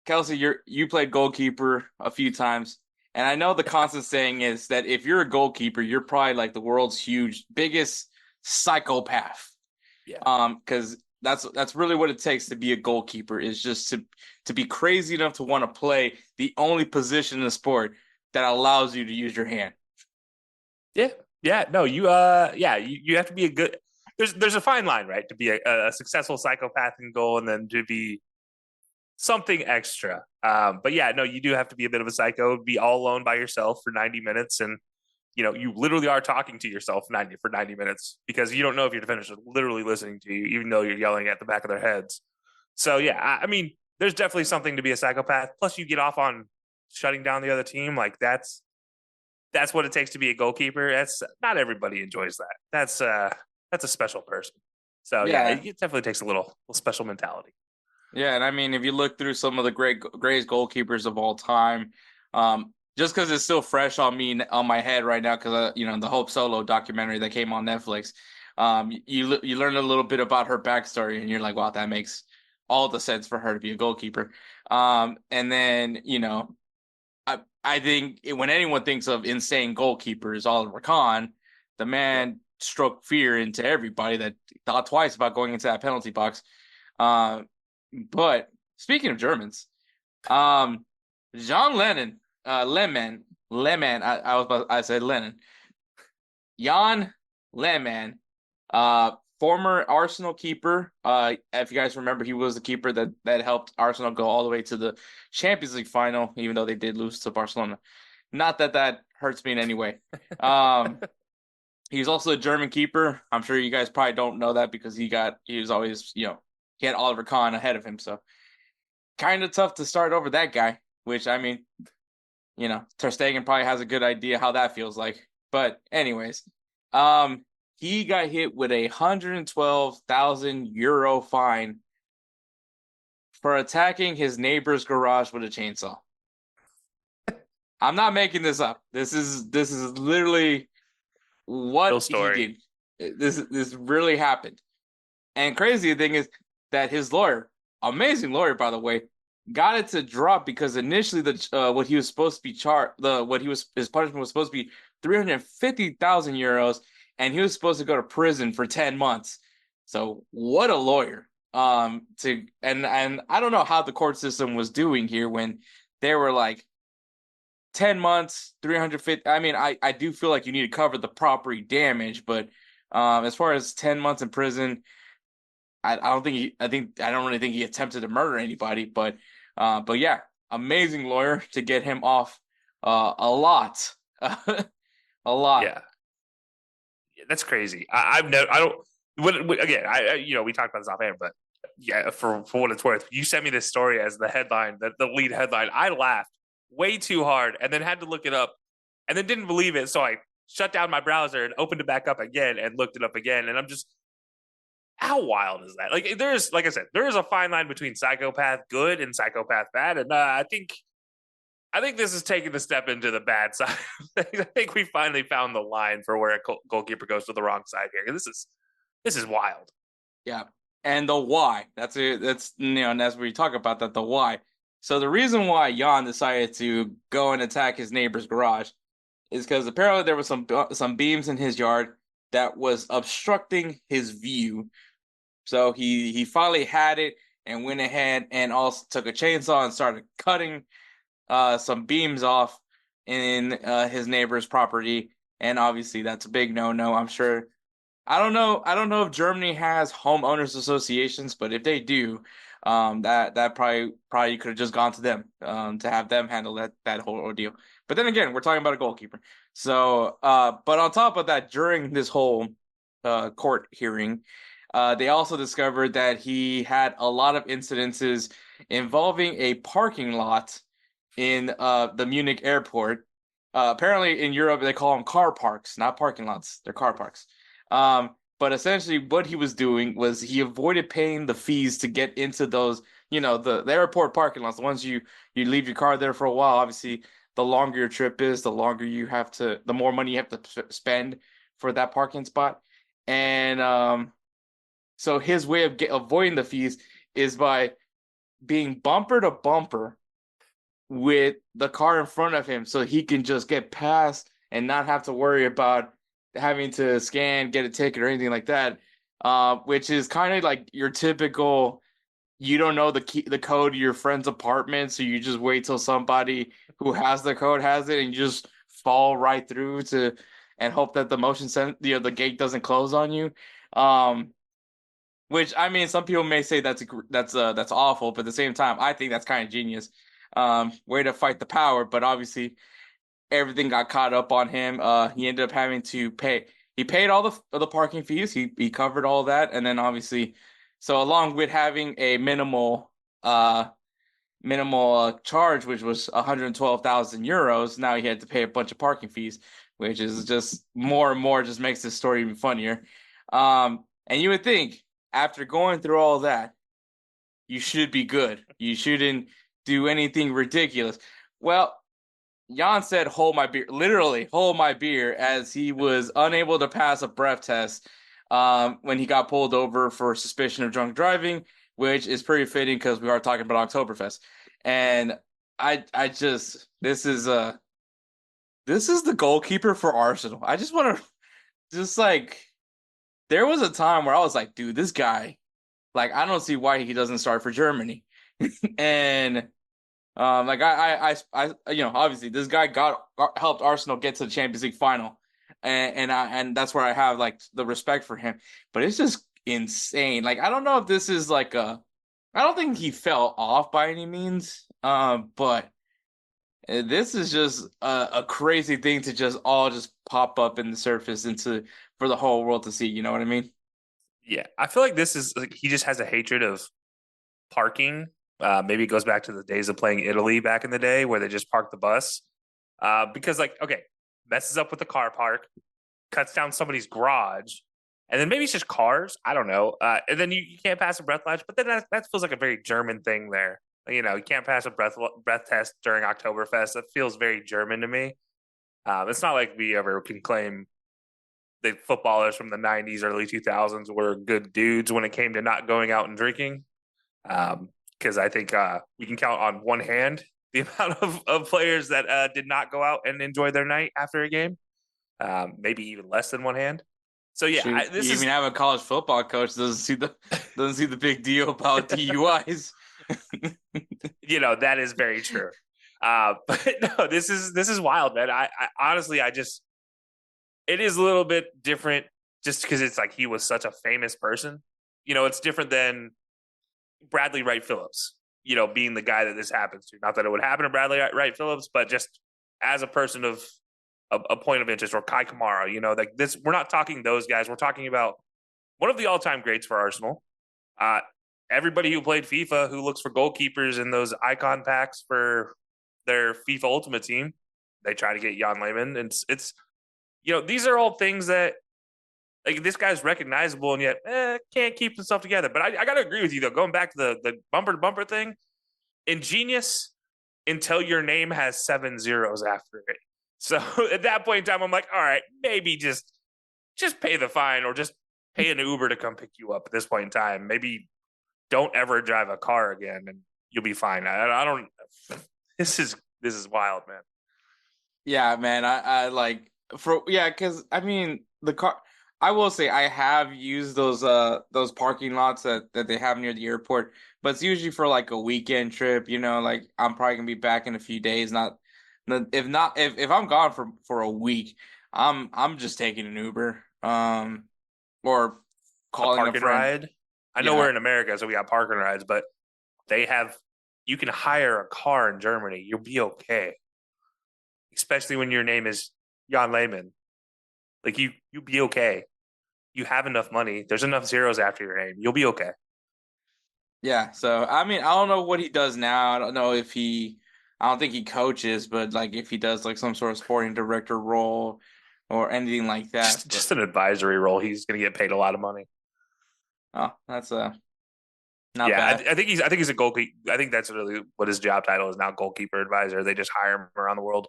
Kelcey, you played goalkeeper a few times, and I know the constant saying is that if you're a goalkeeper, you're probably like the world's biggest psychopath. Yeah. Because that's really what it takes to be a goalkeeper is just to be crazy enough to want to play the only position in the sport that allows you to use your hand. Yeah. Yeah. No, you have to be a good there's a fine line, right? To be a successful psychopath in goal and then to be something extra. But yeah, no, you do have to be a bit of a psycho, be all alone by yourself for 90 minutes. And, you literally are talking to yourself 90 minutes because you don't know if your defenders are literally listening to you, even though you're yelling at the back of their heads. So yeah, I mean, there's definitely something to be a psychopath. Plus you get off on shutting down the other team. Like that's what it takes to be a goalkeeper. That's not everybody enjoys that. That's a special person. So yeah, Yeah, it definitely takes a little special mentality. yeah, and I mean, if you look through some of the greatest goalkeepers of all time, just because it's still fresh on me on my head right now, because the Hope Solo documentary that came on Netflix, you learn a little bit about her backstory, and you're like, wow, that makes all the sense for her to be a goalkeeper. And then I think when anyone thinks of insane goalkeepers, Oliver Kahn, the Yeah. man struck fear into everybody that thought twice about going into that penalty box. Uh, but speaking of Germans, um, John Lennon, Lehmann. I said Lennon. Jan Lehmann, former Arsenal keeper. If you guys remember, he was the keeper that helped Arsenal go all the way to the Champions League final, even though they did lose to Barcelona. Not that that hurts me in any way. Um, he's also a German keeper. I'm sure you guys probably don't know that because he was always, he had Oliver Kahn ahead of him. So kind of tough to start over that guy, which I mean, Ter Stegen probably has a good idea how that feels like. But anyways, um, he got hit with a €112,000 fine for attacking his neighbor's garage with a chainsaw. I'm not making this up. This is literally Real what he story. did. This really happened. And crazy thing is that his lawyer, amazing lawyer by the way, got it to drop because initially what he was supposed to be charged, the what he was his punishment was supposed to be €350,000, and he was supposed to go to prison for 10 months. So what a lawyer. To and I don't know how the court system was doing here when they were like 10 months, 350. I mean, I do feel like you need to cover the property damage, but as far as 10 months in prison, I don't think I don't really think he attempted to murder anybody, but yeah, amazing lawyer to get him off a lot. A lot. Yeah. That's crazy. I've never. I don't. Again, we talked about this off air, but yeah, for what it's worth, you sent me this story as the headline, the lead headline. I laughed way too hard, and then had to look it up, and then didn't believe it. So I shut down my browser and opened it back up again and looked it up again, and I'm just, how wild is that? Like, like I said, there is a fine line between psychopath good and psychopath bad, and I think this is taking the step into the bad side. I think we finally found the line for where a goalkeeper goes to the wrong side here. This is wild. Yeah. And the why. That's it. And that's where you talk about that, the why. So the reason why Jan decided to go and attack his neighbor's garage is because apparently there was some beams in his yard that was obstructing his view. So he finally had it and went ahead and also took a chainsaw and started cutting some beams off in his neighbor's property. And obviously that's a big no-no. I'm sure. I don't know if Germany has homeowners associations, but if they do, that probably could have just gone to them to have them handle that whole ordeal. But then again, we're talking about a goalkeeper. So, but on top of that, during this whole court hearing, they also discovered that he had a lot of incidences involving a parking lot in the Munich airport. Apparently, in Europe, they call them car parks, not parking lots. They're car parks. But essentially, what he was doing was he avoided paying the fees to get into those, the airport parking lots. The ones you leave your car there for a while. Obviously, the longer your trip is, the more money you have to spend for that parking spot. And so his way of avoiding the fees is by being bumper to bumper with the car in front of him so he can just get past and not have to worry about having to scan, get a ticket or anything like that. Which is kind of like your typical you don't know the code to your friend's apartment, so you just wait till somebody who has the code has it and you just fall right through to and hope that the the gate doesn't close on you. Um which I mean, some people may say that's awful, but at the same time, I think that's kind of genius. Way to fight the power, but obviously everything got caught up on him. He ended up having to pay. He paid all the parking fees. He covered all that, and then obviously, so along with having a minimal charge, which was 112,000 euros, now he had to pay a bunch of parking fees, which is just more and more just makes this story even funnier. And you would think after going through all that, you should be good. You shouldn't do anything ridiculous. Well, Jan said, hold my beer, literally, hold my beer, as he was unable to pass a breath test when he got pulled over for suspicion of drunk driving, which is pretty fitting because we are talking about Oktoberfest. And I just, this is the goalkeeper for Arsenal. I just want to, just like, there was a time where I was like, dude, this guy, like, I don't see why he doesn't start for Germany. And like obviously this guy helped Arsenal get to the Champions League final, and that's where I have like the respect for him. But it's just insane. Like I don't know if this is like I don't think he fell off by any means. But this is just a crazy thing to just all just pop up in the surface into for the whole world to see. You know what I mean? Yeah, I feel like this is like he just has a hatred of parking. Maybe it goes back to the days of playing Italy back in the day where they just park the bus. Because like, okay, messes up with the car park, cuts down somebody's garage, and then maybe it's just cars. I don't know. And then you can't pass a breath latch, but then that feels like a very German thing there. You know, you can't pass a breath test during Oktoberfest. That feels very German to me. It's not like we ever can claim the footballers from the 90s, early 2000s were good dudes when it came to not going out and drinking. Because I think we can count on one hand the amount of players that did not go out and enjoy their night after a game. Maybe even less than one hand. So yeah, Shoot, this you even is have a college football coach doesn't see the big deal about DUIs. that is very true. But no, this is wild, man. I honestly, I just it is a little bit different just because it's like he was such a famous person. It's different than Bradley Wright Phillips, being the guy that this happens to. Not that it would happen to Bradley Wright Phillips, but just as a person of a point of interest, or Kai Kamara, like this, we're not talking those guys. We're talking about one of the all-time greats for Arsenal. Uh, Everybody who played FIFA who looks for goalkeepers in those icon packs for their FIFA Ultimate Team, they try to get Jan Lehmann. And it's these are all things that like this guy's recognizable and yet can't keep himself together. But I got to agree with you though. Going back to the bumper to bumper thing, ingenious until your name has 7 zeros after it. So at that point in time, I'm like, all right, maybe just pay the fine or just pay an Uber to come pick you up at this point in time. Maybe don't ever drive a car again and you'll be fine. I don't. This is wild, man. Yeah, man. I like because I mean the car. I will say I have used those parking lots that they have near the airport, but it's usually for like a weekend trip. Like I'm probably gonna be back in a few days. If I'm gone for a week, I'm just taking an Uber, or A calling park a and friend. ride. I know Yeah, we're in America, so we got park and rides, but they have. You can hire a car in Germany. You'll be okay, especially when your name is Jan Lehmann. Like you be okay. You have enough money. There's enough zeros after your name. You'll be okay. yeah. So I mean, I don't know what he does now. I don't know if I don't think he coaches, but like if he does like some sort of sporting director role or anything like that. But Just an advisory role. He's going to get paid a lot of money. oh, that's not Yeah, bad. I think he's a goalkeeper. I think that's really what his job title is now, goalkeeper advisor. They just hire him around the world.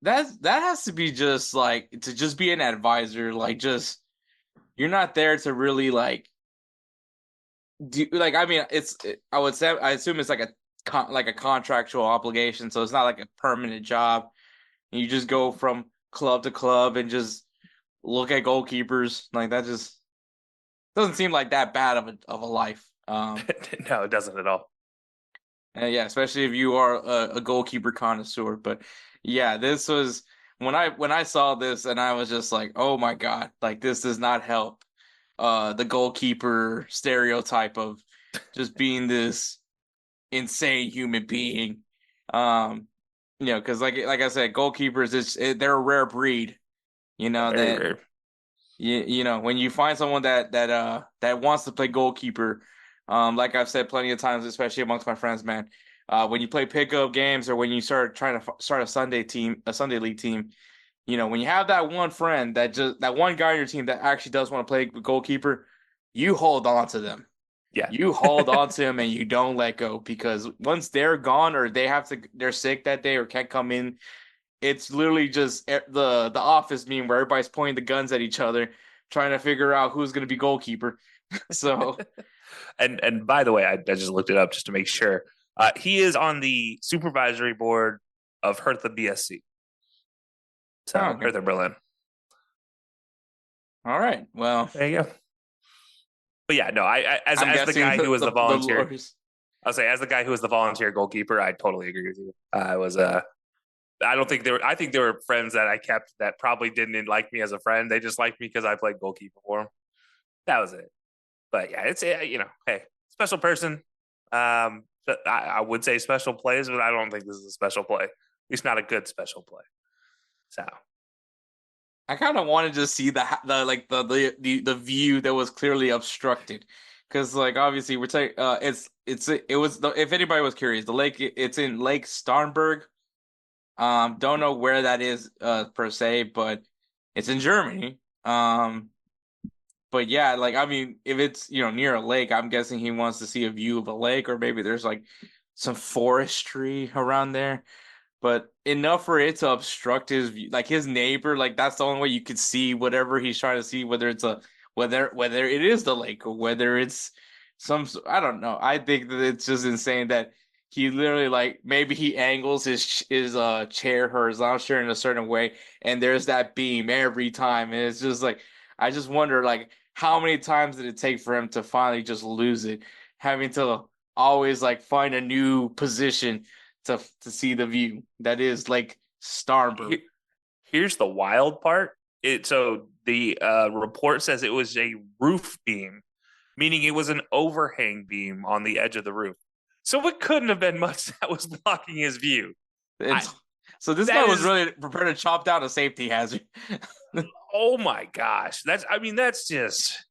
That has to be just like to just be an advisor. Like just you're not there to really like like I mean I would say I assume it's like like a contractual obligation, so it's not like a permanent job. You just go from club to club and just look at goalkeepers. Like that just doesn't seem like that bad of a life. No, it doesn't at all. And yeah, especially if you are a goalkeeper connoisseur. But yeah, this was when I saw this and I was just like, oh my God, like this does not help the goalkeeper stereotype of just being this insane human being. Um, because like I said, goalkeepers they're a rare breed. Yeah, very That rare. when you find someone that wants to play goalkeeper, like I've said plenty of times, especially amongst my friends, man, when you play pickup games or when you start trying to start a Sunday league team, when you have that one friend that one guy on your team that actually does want to play goalkeeper, you hold on to them. Yeah. You hold on to them and you don't let go because once they're gone or they're sick that day or can't come in, it's literally just the office meme where everybody's pointing the guns at each other, trying to figure out who's going to be goalkeeper. So, And by the way, I just looked it up just to make sure. He is on the supervisory board of Hertha BSC. oh, So okay, Hertha Berlin. all right. Well, There you go. But yeah, no, I'm as the guessing guy who was the the volunteer, lures. I'll say as the guy who was the volunteer goalkeeper, I totally agree with you. I was I don't think there were. I think there were friends that I kept that probably didn't like me as a friend. They just liked me because I played goalkeeper for them. That was it. But yeah, it's hey, special person. I would say special plays, but I don't think this is a special play. At least not a good special play. So I kind of wanted to see the like the view that was clearly obstructed, because like obviously we're saying it was if anybody was curious, the lake it's in Lake Starnberg. Don't know where that is per se, but it's in Germany. But yeah, like I mean, if it's near a lake, I'm guessing he wants to see a view of a lake, or maybe there's like some forestry around there. But enough for it to obstruct his view, like his neighbor, like that's the only way you could see whatever he's trying to see, whether it is the lake or whether it's I don't know. I think that it's just insane that he literally like maybe he angles his chair horizontal in a certain way, and there's that beam every time, and it's just like I just wonder like how many times did it take for him to finally just lose it, having to always like find a new position to see the view that is like Starboard. here's the wild part. So the report says it was a roof beam, meaning it was an overhang beam on the edge of the roof. So it couldn't have been much that was blocking his view. I It's so this guy that was is really prepared to chop down a safety hazard. oh my gosh. That's just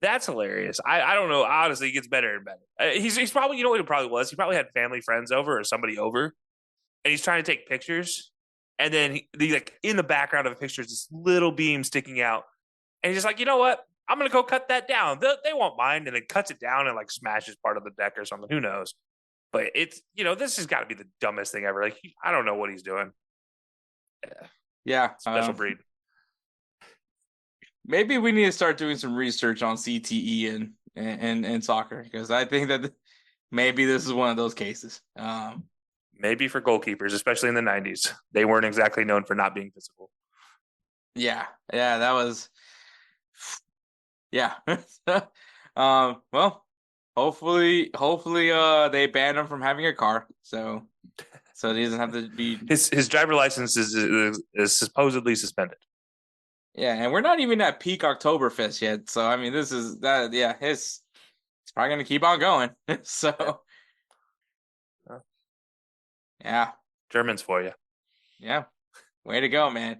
that's hilarious. I don't know. Honestly, it gets better and better. He's probably what it probably was. He probably had family friends over or somebody over, and he's trying to take pictures. And then like in the background of the picture is this little beam sticking out, and he's just like, you know what? I'm gonna go cut that down. They won't mind, and then cuts it down and like smashes part of the deck or something. Who knows? But it's this has got to be the dumbest thing ever. Like I don't know what he's doing. Yeah, Yeah, special breed. maybe we need to start doing some research on CTE and soccer because I think that maybe this is one of those cases. Maybe for goalkeepers, especially in the '90s, they weren't exactly known for not being physical. Yeah, yeah, that was yeah. Well, hopefully, they ban him from having a car, so he doesn't have to be. His driver license is supposedly suspended. Yeah, and we're not even at peak Oktoberfest yet, so I mean, this is that. Yeah, it's probably gonna keep on going. Yeah. So yeah, Germans for you. yeah, way to go, man.